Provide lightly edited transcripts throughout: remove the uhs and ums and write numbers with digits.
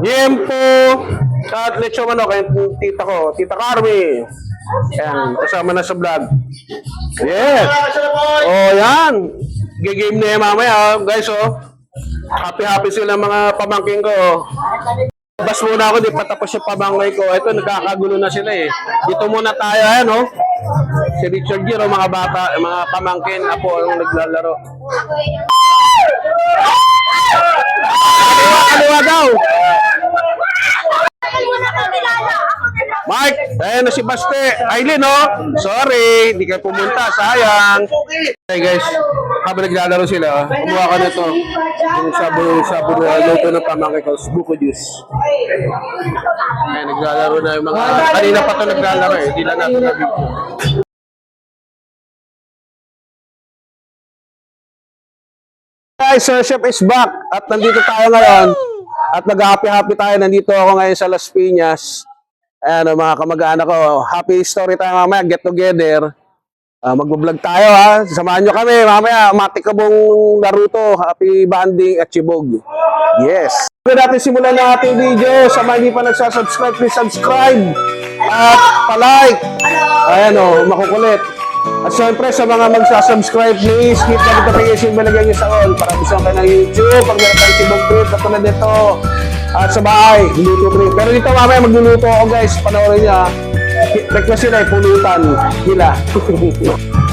Yempo at lechon manok kay tita ko, Tita Carmi. Yan, kasama na sa vlog. Yes. Oh, yan. Gigame na yan mamaya, guys, oh. Happy sila mga pamangking ko, oh. Bas muna ako, di patapos yung pamangay ko. Ito, nagkakagulo na sila, eh. Dito muna tayo, ayan, oh. Si Richard Giro, mga bata, mga pamangkin, apo, ang naglalaro. Kaliwa daw. Mike, ayan na si Baste. Aileen, oh. Sorry, hindi kayo pumunta. Sayang. Hey guys, habang naglalaro sila, kumuha ko nito. Yung sabo na luto ng pamangkin ko, buko juice. Ayan, naglalaro na yung mga... Kanina pa ito naglalaro, eh. Hindi lang natin nabigyan. Guys, Sir Chef is back at nandito tayo ngayon at nag-happy tayo. Nandito ako ngayon sa Las Piñas. Ayan, mga kamag-anak ko. Happy story tayo mamaya, get together. Mag-vlog tayo, ha. Samahan nyo kami mamaya. Matikabong Naruto, happy banding at chibog. Yes. Bago natin simulan ng ating video, sa mga hindi pa nagsasubscribe, please subscribe at palike. Ayan, oh, makukulit. At syempre sa mga magsasubscribe, please hit the notification bell, lagyan nyo sa all para bisa kayo ng YouTube pag meron tayong chibog trip katulad nito. At sa bahay, luto trip. Pero dito mamaya magluluto ako, guys. Panoorin niya. Request sila, pulutan nila.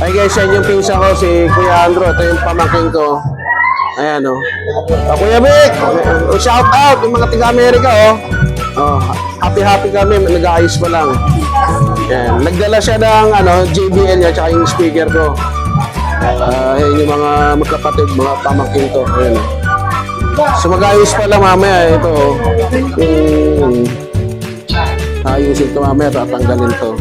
Ay guys, yan yung pinsa ko, si Kuya Andro. Ito yung pamangkin ko. Ayan, oh. Kuya Vic, shout out yung mga taga-Amerika, oh. Oh, happy kami, nag-aayos pa lang. Yan. Nagdala siya ng JBL niya tsaka yung speaker ko. Yan yung mga magkapatid, mga pamangkin ko. Ayan. So mag-ayos pa lang mamaya ito. Ayusin ito mamaya, tatanggalin to.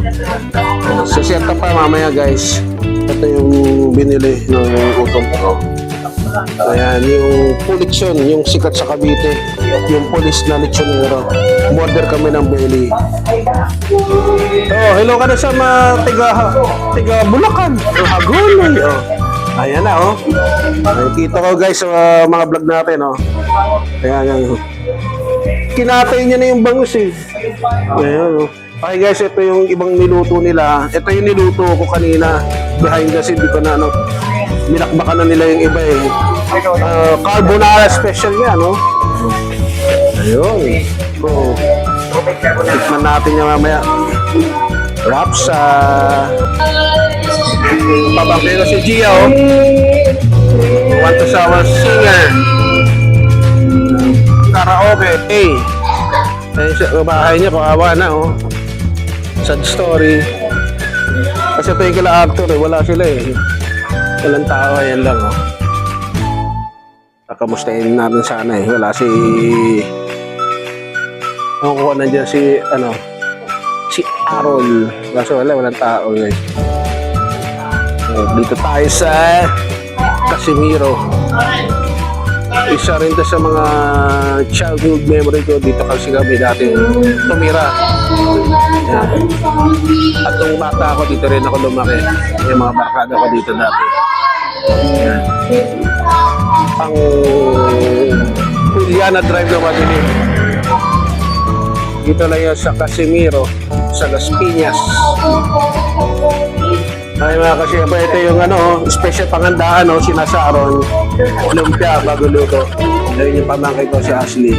So set up pa mamaya, guys. Ito yung binili ng utong ko. Ayan, yung Polixon, yung sikat sa Cavite. Yung police na lechonero. Order kami ng belly. Oh, hello ka na sa mga tiga Bulacan. Hagonoy, oh. Ayan na, oh. Nakikita ko, guys, sa mga vlog natin, oh. Ayan. Kinatay niya na yung bangus, eh. Ayan, oh. Okay, guys, ito yung ibang niluto nila. Ito yung niluto ko kanina. Behind the scene, di ko na, minakbakan na nila yung iba, eh. Carbonara special yan, no? Ayun. So, tikman natin yung mamaya. Wraps sa... Pabangkero si Gia, oh. Want to sour singer. Karaoke. Hey. Ayun sa bahay niya, kawawa na, oh. Sad story. Kasi ito yung kila actor, eh. Wala sila, eh. Walang tao, ayan lang, oh. Kakamustahin natin sana, eh. Wala si... Ang kuha nandiyan si Arol. Kaso walang tao, guys. Dito tayo sa Casimiro. Isa rin to sa mga childhood memory ko. Dito kasi kami dati tumira. Yan. At nung bata ako, dito rin ako lumaki. Yung mga barkada ko dito dati. Yan. Ang Juliana Drive na madilim. Dito lang yun sa Casimiro, sa Las Piñas. Ay mga kasyempre, ito yung special pangandaan, sinasaron, lumpia bago luto. Ayun yung pamangkin ko si Ashley.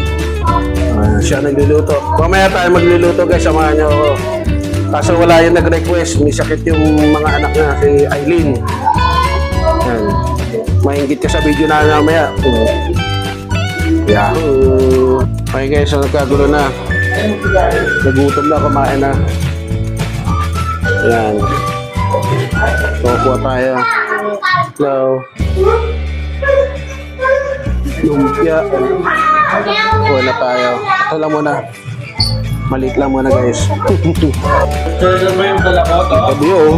Siya nagluluto. Mamaya tayo magluluto, guys, samahan niyo ako. Kaso wala yung nag-request, may sakit yung mga anak na, si Aileen. Yan. Maingit ka sa video na mamaya. Yahoo! Okay guys, so nagkagulo na. Nagutom na, kumain na. Ayan. Kukuha tayo. Hello. Lumpia. Kuha na tayo. Ito lang muna. Maliit lang muna, guys. Sir, ba yung dala ko? Ito yun.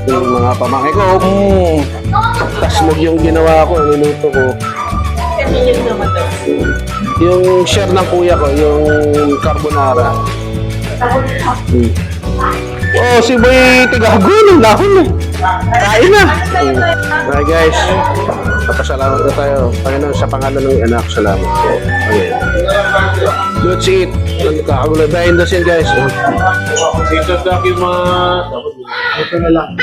Yung mga pamangkin ko. Tasmog yung ginawa ko. Niluto ko. Yung share ng kuya ko, yung carbonara. Oh, si Boy Tigago, lahon na. Kain na. Okay guys, Magpasalamat na tayo. Panginoon, sa pangalan ng anak, salamat po. Amen. Let's eat. Nagkakagulo. Behind the scene, guys. Dito sa aking mga... Ito na lang.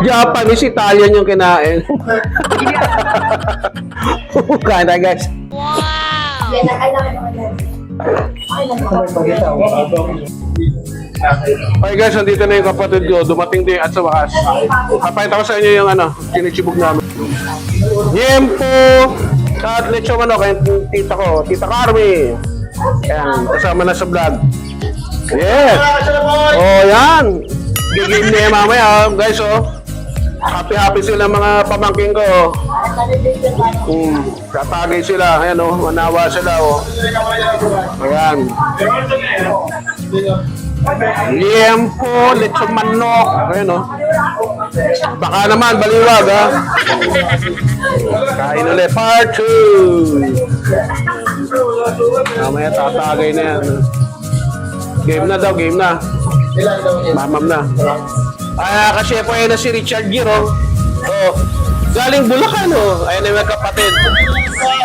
Japanese, Italian yung kinain. Kain tayo, guys. Okay guys, nandito na yung kapatid ko. Dumating din at sa wakas. Papayita ko sa inyo yung sinitsibog namin. Yempo! At lecho manok, yung tita ko, Tita Carmi. Ayan, kasama na sa vlog. Yes! Oh, yan! Gigame niya mamaya, guys, oh. Happy sila mga pamangking ko. Katagay sila, ayan, oh. Manawa sila, oh. Ayan. Liempo, lechon manok. Ayan, oh. Baka naman, baliwag, ha. Kain ulit, part 2. Mamaya tatagay na yan. Game na daw, game na. Mamam na. Kasi po na si Richard Giro. Oh, galing Bulacan, oh. Ayun na yung kapatid.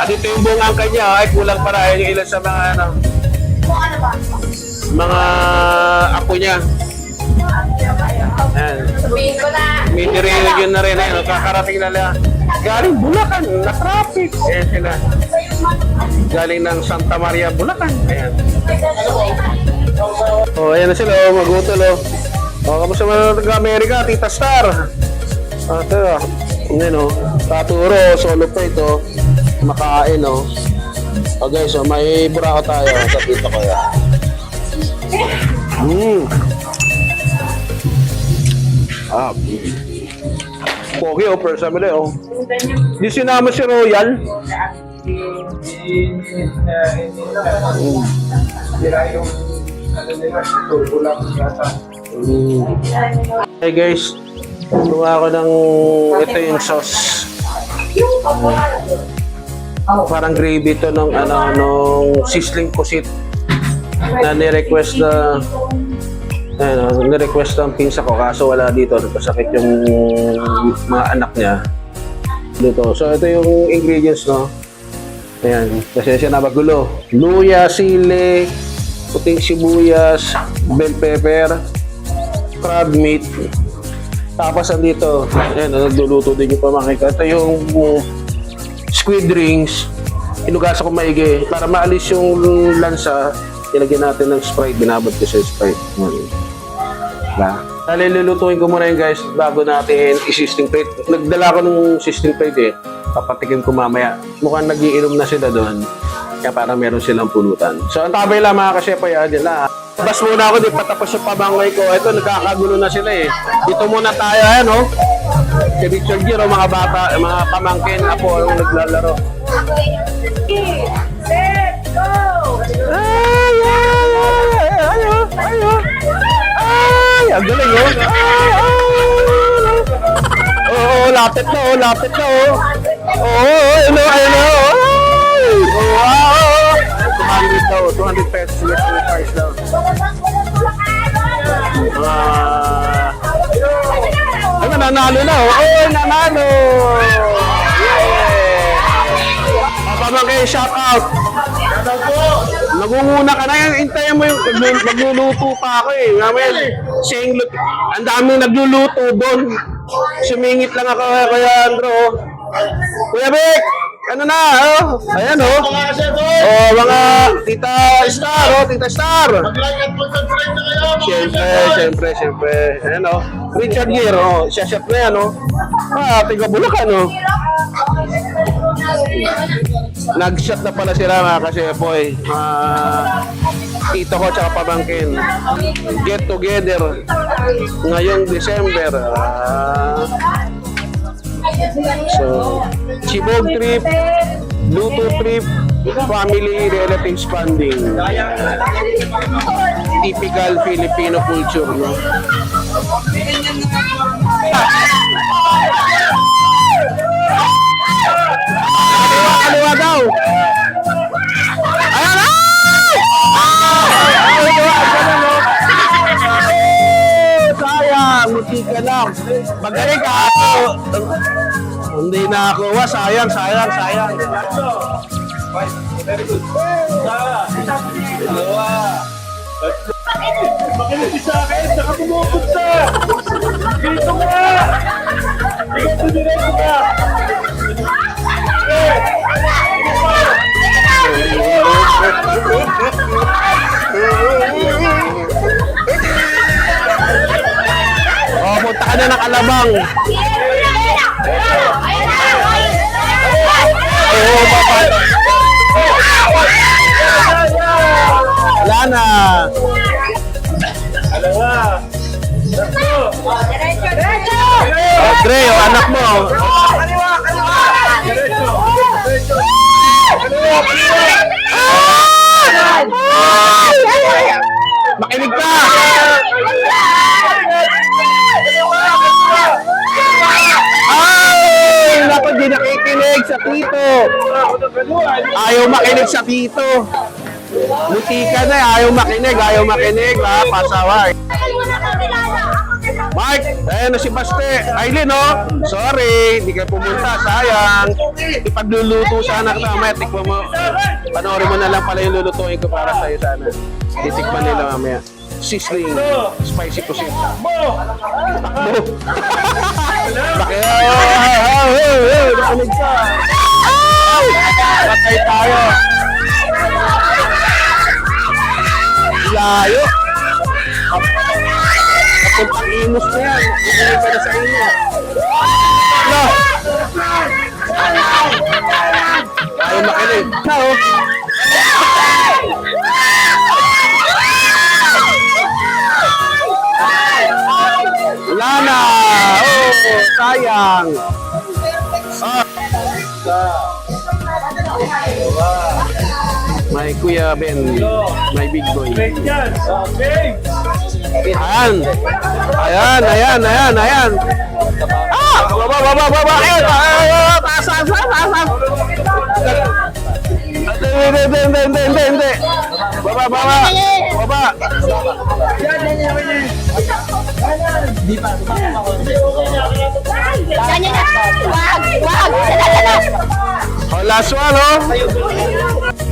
At ito yung buong angka niya. Ay, kulang para. Ayun yung ilan sa mga apo niya. Ayan. May nire-region na rin. Ayun, kakarating na lang. Galing Bulacan, na-traffic. Ayan sila. Galing ng Santa Maria, Bulacan. Ayan. Oh, ayan na sila. Oh, magutol, oh. Oh, kamusta mga taga-Amerika, Tita Star? Ito, yun, oh. Taturo, solo pa ito. Makain, oh. Oh, guys, oh, may burako tayo sa tito ko, yan. Pogi, oh, first time ulit, oh. Di sinama si Royal. Hey guys, gumawa ko ng ito yung sauce. Parang gravy to ng nung sizzling pusit na ni-request na ni-request ng pinsa ko kaso wala dito, nagkasakit yung mga anak niya dito. So ito yung ingredients, no. Ayan, kasi siya na magulo. Luya, sili, puting sibuyas, bell pepper, crab meat. Tapos andito, ayan, nagluluto din yung pamangkin ko. Ito yung squid rings. Inugasan ko maigi para maalis yung lansa. Ilagyan natin ng Sprite, binabad ko sa Sprite. Diba? Lulutuin ko muna yun, guys, bago natin i-sisting plate. Nagdala ko ng sisting plate, eh. Papatikin ko mamaya. Mukhang nagiinom na sila doon. Kaya parang meron silang pulutan. So, ang tabay lang mga kasyepa yan. Bas muna ako, di patapos yung pabangay ko. Ito, nagkakagulo na sila, eh. Dito muna tayo, ayan, oh. Si Richard Giro, mga bata, mga pamangkin, apo, ang naglalaro. Let's go! Ay, ang galing, oh. Oh, lapit na, oh, lapit na, oh. Ayun, oh. Wow! 200 daw, 200 pesos US price daw. Ay, nanalo na, oh. Nanalo! Pamangkin, shout out! Nagunguna ka na yan, hintayin mo yung magluluto pa ako, eh. Ang daming nagluluto doon. Sumingit lang ako, Kuya Andro. Kuya Vic, ano na, oh? Ayan, oh. Oh, mga Tita Star, oh, Tita Star. Mag-like at mag-subscribe na kayo. Siyempre. Ayan, oh. Richard Giro, oh. Siya-shot na yan, oh. Tiga Bulacan, oh. Nag-shot na pala sila, mga kasyepoy. Tito ko tsaka pamangkin. Get together ngayong December. So, Chibog trip, Bluetooth trip, family relatives bonding. Typical Filipino culture, no? Kaliwa daw! Ayan na! Sayang, muti ka lang. Magaling ka ako. Hindi na nakakuha. Sayang, sayang, sayang. Very good. Dalawa. Makinig sa akin, saka pumupunta. Dito ka! Dito ka! Oh, punta ka na ng Alabang. Oo, papa. Wala na. Dalawa. Tatlo. Oh, Dre, oh, anak mo. Diretso. Diretso. Kaliwa, kaliwa. Makinig ka. Ay, naku, di nakikinig sa tito. Ayaw makinig sa tito. Buti ka na, ayaw makinig, ha, pasaway. Mike, ayan na si Baste. Aileen, oh. Sorry, di ka pumunta, sayang. Ipagluluto sana kita, mamaya tikman mo. Panoorin mo na lang pala yung lulutuin ko para sa'yo sana. Titikman nila mamaya. Sizzling, spicy pusit. Takbo. Bakit? Nakinig ka. Patay tayo. Layo. Kapuntang imus na yan. Inuwi ka na sa inyo. No. Ayaw makinig. No. Wala na. Oh, sayang. My Kuya Ben, my big boy. Straight yan. Okay. Ayan. Ayan, ayan, ayan, ayan. Ah! Baba, baba, baba. Ayan, taas, taas, taas, taas. Hindi. Baba, baba. Baba. Oh, last one, oh.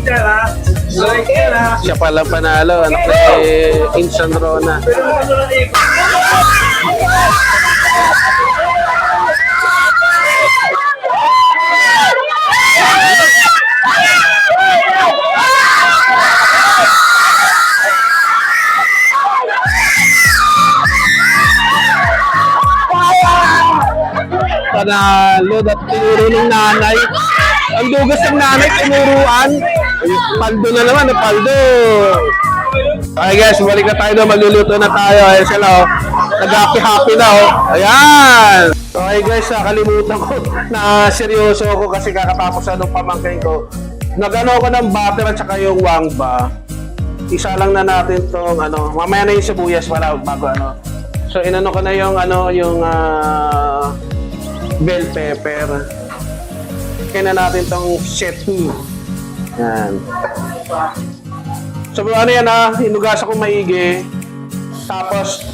Yan ha. Straight yan ha. Siya pala panalo. Anak na Insan Rona. Pero ano lang ikot. Panalo at tinuro ng nanay. Ang dugas ng nanay, tinuruan. Paldo na naman, paldo. Okay guys, balik na tayo doon. Magluluto na tayo. Ayan sila, oh. Nag-happy-happy na, oh. Ayan. Okay guys, kalimutan ko na seryoso ako kasi kakatapos ng pamangkin ko. Nagano ko ng butter at saka yung wangba. Isa lang na natin tong mamaya na yung sibuyas para bago So inano ko na yung bell pepper. Kaya na natin tong setu. Yan. So ano yan hinugasan ko maigi. Tapos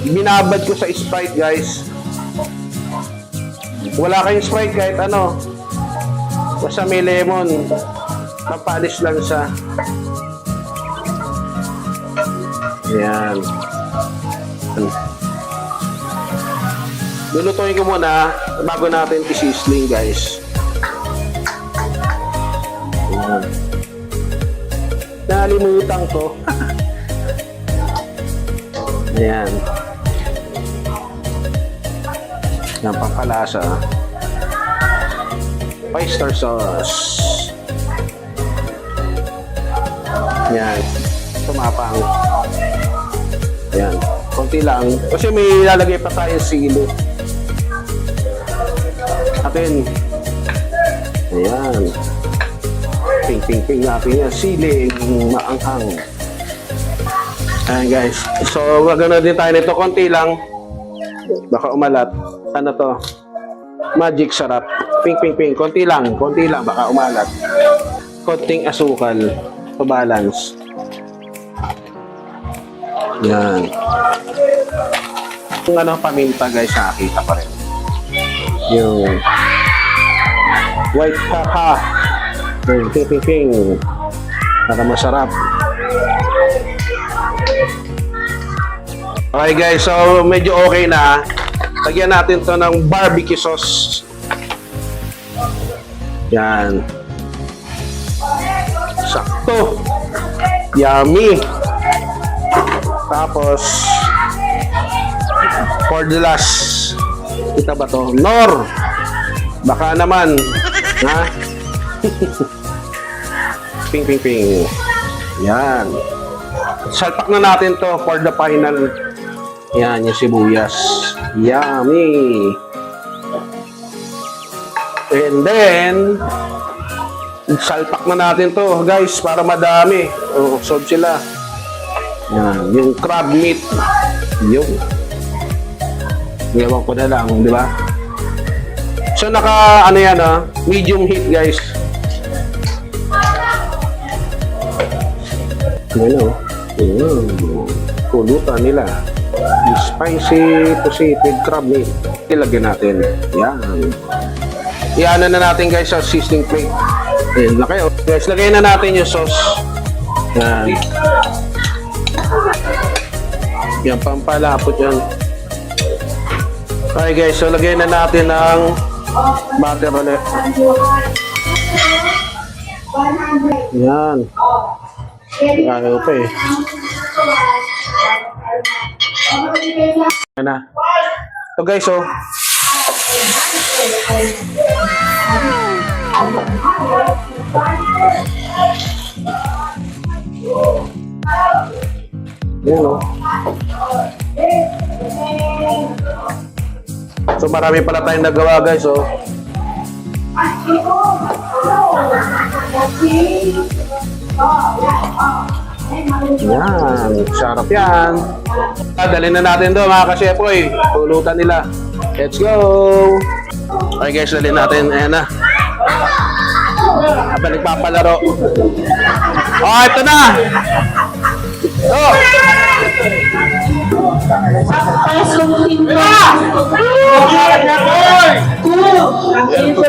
binabad ko sa Sprite guys. Wala kayong Sprite kahit basta may lemon. Pampalis lang siya. Yan. Lulutuin ko muna bago natin i-sizzling guys. Yan. Nalimutan ko. Ayan. Yan, pampalasa. Oyster sauce. Yan. Tumapang. Yan. Konti lang. Kasi may lalagay pa tayo sili. Atin. Ayan. Ping natin yan. Siling maanghang. Ayan guys. So, gagana din tayo nito. Konti lang. Baka umalat. Ano to? Magic sarap. Ping. Konti lang. Baka umalat. Konting asukal. To-balance. Yan. Yung paminta guys, nakakita pa rin. Yung white pepper. Ping. Para masarap. Okay guys, so medyo okay na. Lagyan natin to ng barbecue sauce. Yan. Sakto. Yummy. Tapos, for the last, kita ba to? Nor. Baka naman. Ha? Ping. Yan. Salpak na natin to for the final. Yan, yung sibuyas. Yummy. And then, salpak na natin to, guys, para madami. Sold sila. Yan, yung crab meat. Yung. Ngayon ko na lang, di ba? So, ano yan, medium heat, guys. Yan, kulutan nila. Yung spicy positive crab meat. Ilagyan natin. Yan. Iyan na natin, guys, sa seasoning plate. Ayan na kayo. Guys, lagay na natin yung sauce. Yan. Yan, pampalapot yan. Okay, guys, so lagay na natin ang butter ulit. Yan. Ayaw pa eh. Yan na. So guys, so yan o. So marami pala tayong nagawa, guys, oh. Yan, sarap yan. Dalhin na natin doon, mga kasyepoy. Pulutan nila. Let's go! Okay guys, dalhin natin. Ayan na. Habang nagpapalaro. Oh, ito na! Oh!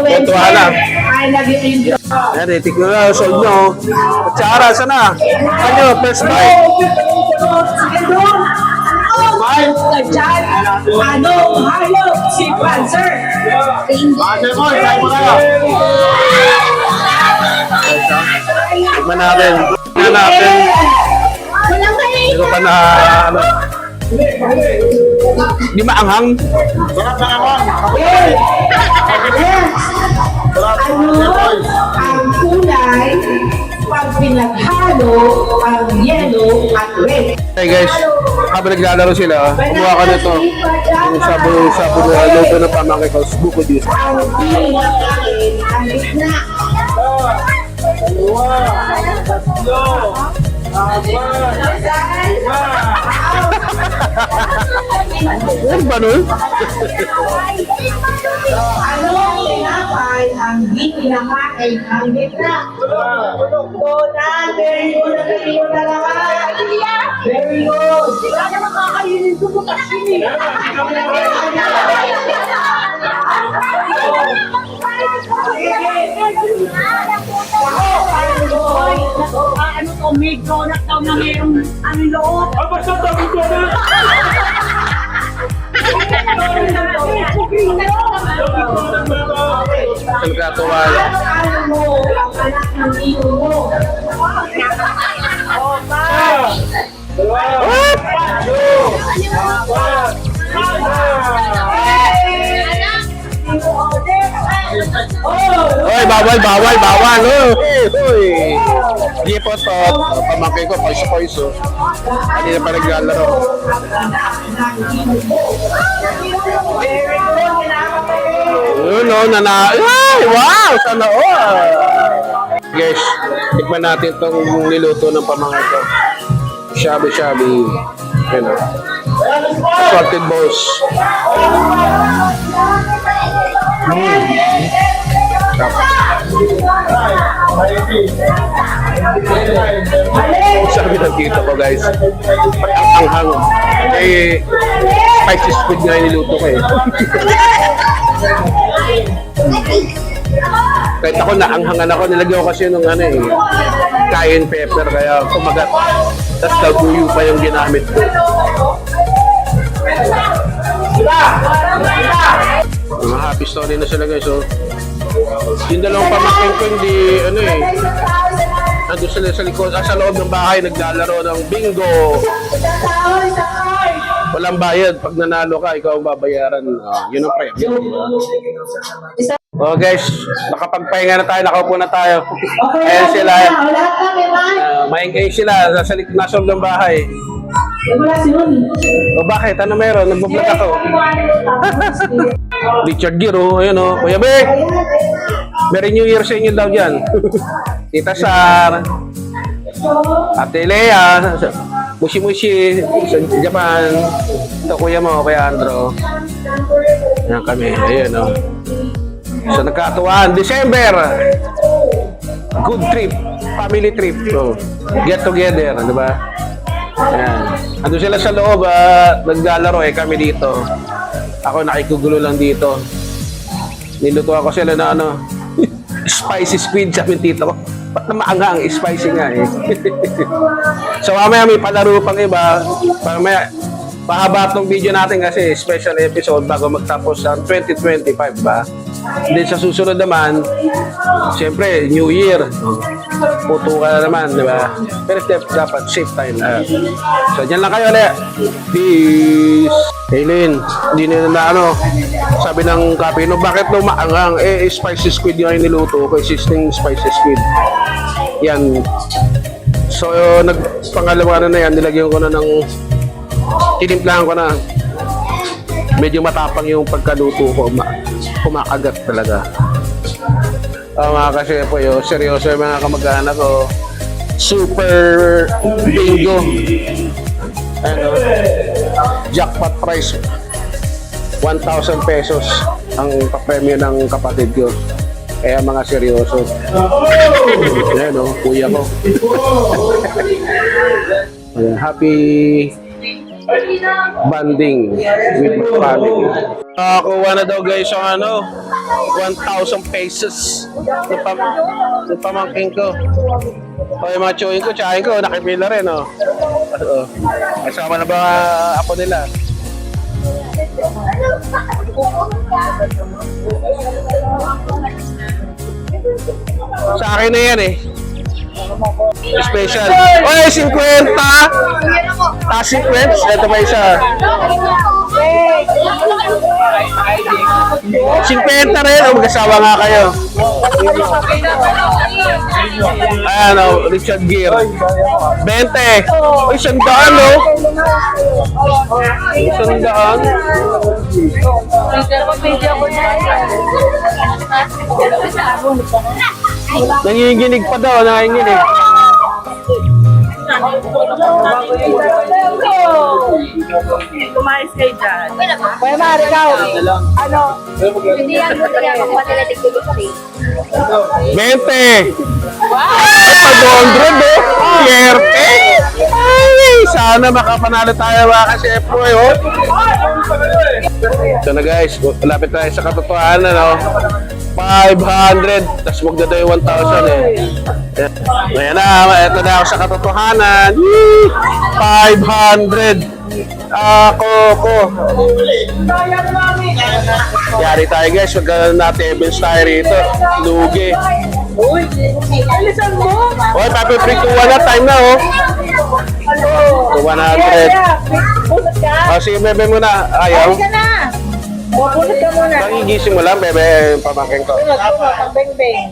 Ito na. Ayan, itiklo na. Sold nyo. Kutsara, sana? Ano, first bite. Halo, si Panzer. Tikman natin. Tikman natin. Hindi ko pa na, di maanghang. Ang kulay, pag pinaghalo, ang yellow at red. Hey guys, habang naglalaro sila, kumuha ko nito. Yung sabu na logo ng pamangkin ko, buko juice. Ang pinakain, ang gitna. Ano ba nun? Ano ang tinapay ang pinakain, ang gitna? Very good naman. Very good. Wala na makakainin ko kasi. Ano to, may donut daw na mayroong ano loob. Basta dami ko na! Nagkatuwa. Ano mo, ang anak ng iyo mo. Oy, bawal. Oy. Di po to. Pamangkin ko, paiso. Hindi na pa naglalaro. Yun o, Ay, wow! Sana all! Guys, tikman natin itong niluto ng pamangkin ko. Shabi-shabi. Yun o. Assorted balls. Sabi ng tito ko, guys, ang hang. Eh, spicy squid nga yung niluto ko eh. Kahit ako naanghangan ako, nilagyan ko kasi nung ano eh, cayenne pepper, kaya kumagat. Tapos labuyo pa yung ginamit ko. Mga happy story na sila guys, so yung dalawang pamangkin ko hindi, ano eh, nandun sila sa likod, sa loob ng bahay, naglalaro ng bingo. Walang bayad. Pag nanalo ka, ikaw ang babayaran. Yun ang premyo. Oh guys, nakapagpahinga na tayo, nakaupo na tayo. Ayan sila. Maingay sila, nasa loob ng bahay. O bakit? Ano meron? Nagbablog ako. Richard Giro, ayun o. Kuya Bek! Merry New Year sa inyo daw dyan. Tita Sar. Ate Lea. Mushi-mushi sa Japan. Ito kuya mo, Kuya Andro. Yan kami. Ayun o. So nagkatuwaan. December. Good trip. Family trip. So, get together. Di ba? Ayan. Ando sila sa loob at naglalaro kami dito. Ako nakikugulo lang dito. Niluto ako sila na ano, spicy squid sabi tito ko. Ba't na maangang spicy nga eh. So mamaya may palaro pang iba. Mamaya pahaba itong video natin kasi special episode bago magtapos ang 2025 ba. Then sa susunod naman, siyempre, New Year. Puto ka na naman, di ba? Pero dapat safe tayo na. So, dyan lang kayo ulit. Peace! Hey, Lynn, hindi na ano, sabi ng Kapino, bakit no maangang? Spicy squid yung niluto ko, existing spicy squid. Yan. So, nagpangalawa na yan, nilagyan ko na ng, tinimplahan ko na. Medyo matapang yung pagkaluto ko, kumakagat talaga. Mga kasi po yun, seryoso yung mga kamag-anak ko. Super bingo. Ano, jackpot price. 1,000 pesos ang papremyo ng kapatid ko. Kaya mga seryoso. Ayan o, kuya ko. Ayan, happy banding with family. Nakakuha na daw guys yung ano, 1,000 pesos ng pamangkin ko. O yung mga chewing ko, tsahin ko, nakipila rin o. Kasama na ba ako nila? Sa akin na yan eh. Special. Oy, 50! Taas 50? Ito pa isa. 50 rin. O, mag-asawa nga kayo. Ayan o, Richard Gere. 20. Uy, 100 o. 100. Nanginginig pa daw, nanginginig. Kumayos kayo dyan. Kuya Mari, ikaw, ano, hindi yan mo nila kung pala tigulong 20! Ay, pag-100 eh! Swerte! Ay, sana makapanalo tayo mga kasepro eh, oh! So na guys, malapit tayo sa katotohanan, oh. 500, tapos magdada yung 1,000 eh. Ngayon na, eto na ako sa katotohanan. 500! Ako. Yari tayo guys, magkakaroon natin events tayo rito. Lugi. Alisan mo! Oy, papi free to 1 na, time na oh. To 100. Bunot ka! Oh, sige, bebe mo na. Ayaw. Ka na! Bunot ka muna. Nagigising mo lang, bebe, pamangkin ko. Bunot, ang beng-beng.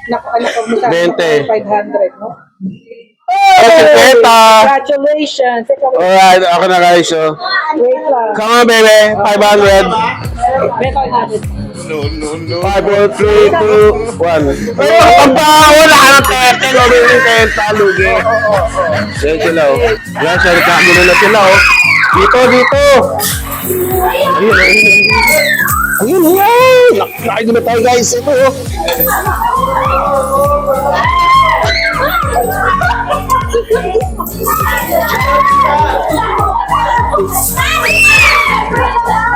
Ano ka mo sa 20. 500, no? Oh, 50. Congratulations! Alright, ako na guys, oh. Wait lang. Come on, baby. 500. Record natin. 5, 4, 3, 2, 1. Pero ang wala ka ng 30, no? May 30, lugi. Yan sila, oh. Yan, sarita mo na sila, oh. Dito. Ayun. Nakakain na tayo, guys. Ito, oh.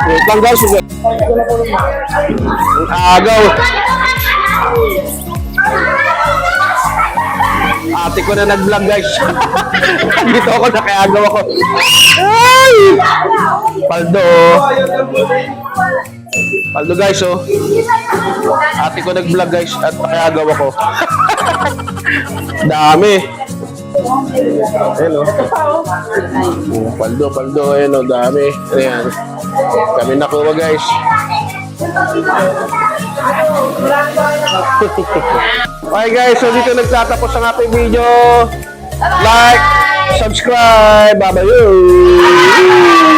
Wait lang, guys. Ang agaw. Ate ko na nag-vlog guys. Dito ako nakayagaw ako. Ay! Paldo. Paldo guys oh. Ate ko nag-vlog guys at nakayagaw ako. Dami. Ayan oh. Paldo. Ayan oh, dami. Ayan. Kami nakuha guys. Okay guys, so dito nagtatapos ang ating video. Like, subscribe, bye-bye.